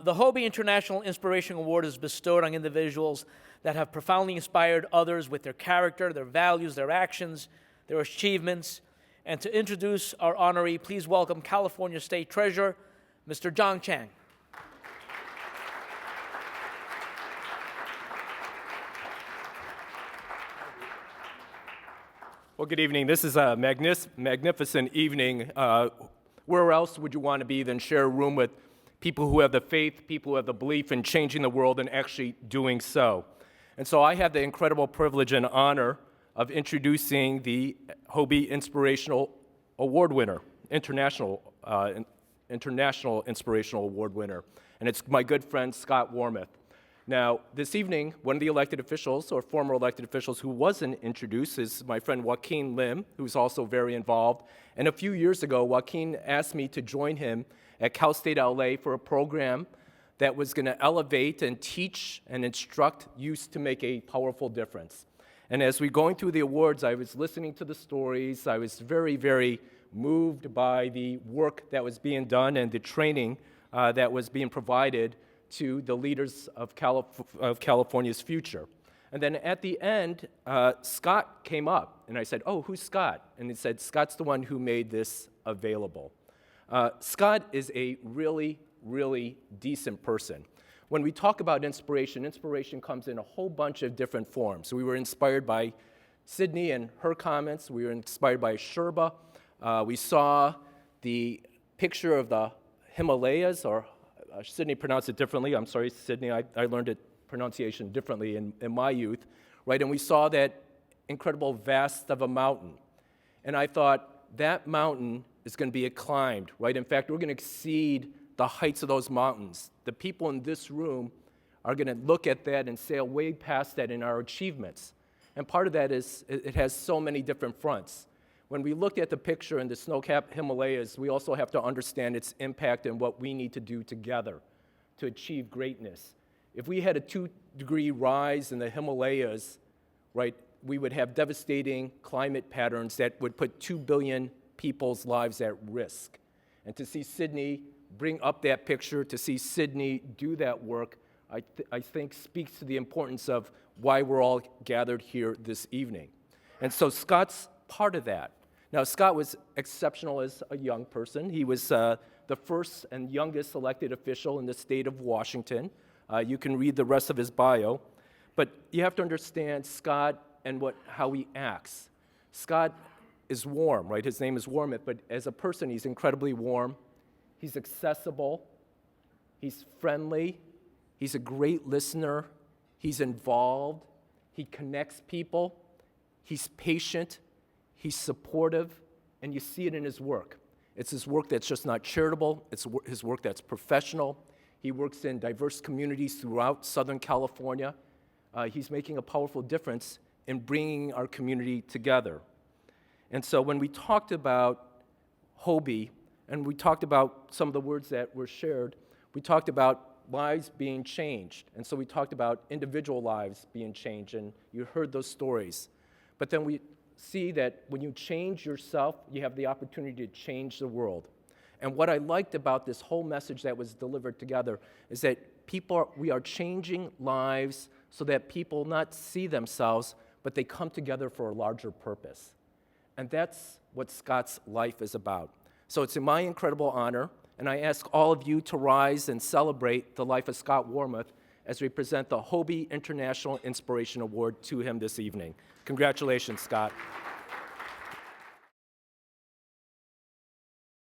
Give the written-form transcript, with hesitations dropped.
The HOBY International Inspiration Award is bestowed on individuals that have profoundly inspired others with their character, their values, their actions, their achievements. And to introduce our honoree, please welcome California State Treasurer, Mr. Chiang. Well, good evening. This is a magnificent evening. Where else would you want to be than share a room with people who have the faith, people who have the belief in changing the world and actually doing so? And so I have the incredible privilege and honor of introducing the HOBY Inspirational Award winner, International Inspirational Award winner. And it's my good friend, Scott Warmuth. Now, this evening, one of the elected officials, or former elected officials who wasn't introduced, is my friend Joaquin Lim, who's also very involved. And a few years ago, Joaquin asked me to join him at Cal State LA for a program that was going to elevate and teach and instruct youth to make a powerful difference. And as we were going through the awards, I was listening to the stories. I was very, very moved by the work that was being done and the training that was being provided to the leaders of California's future. And then at the end, Scott came up, and I said, "Oh, who's Scott?" And he said, "Scott's the one who made this available." Scott is a really, really decent person. When we talk about inspiration, inspiration comes in a whole bunch of different forms. We were inspired by Sydney and her comments. We were inspired by Sherba. We saw the picture of the Himalayas, or Sydney pronounced it differently. I'm sorry, Sydney, I learned it pronunciation differently in my youth, right? And we saw that incredible vast of a mountain. And I thought, that mountain is going to be climbed, right? In fact, we're going to exceed the heights of those mountains. The people in this room are going to look at that and sail way past that in our achievements. And part of that is it has so many different fronts. When we looked at the picture in the snow-capped Himalayas, we also have to understand its impact and what we need to do together to achieve greatness. If we had a 2-degree rise in the Himalayas, right, we would have devastating climate patterns that would put 2 billion people's lives at risk. And to see Sydney bring up that picture, to see Sydney do that work, I think speaks to the importance of why we're all gathered here this evening. And so Scott's part of that. Now, Scott was exceptional as a young person. He was the first and youngest elected official in the state of Washington. You can read the rest of his bio. But you have to understand Scott and how he acts. Scott is warm, right? His name is Warmuth, but as a person, he's incredibly warm. He's accessible. He's friendly. He's a great listener. He's involved. He connects people. He's patient. He's supportive, and you see it in his work. It's his work that's just not charitable. It's his work that's professional. He works in diverse communities throughout Southern California. He's making a powerful difference in bringing our community together. And so when we talked about HOBY, and we talked about some of the words that were shared, we talked about lives being changed. And so we talked about individual lives being changed, and you heard those stories. But then we see that when you change yourself, you have the opportunity to change the world. And what I liked about this whole message that was delivered together is that we are changing lives so that people not see themselves, but they come together for a larger purpose. And that's what Scott's life is about. So it's my incredible honor, and I ask all of you to rise and celebrate the life of Scott Warmuth as we present the HOBY International Inspiration Award to him this evening. Congratulations, Scott.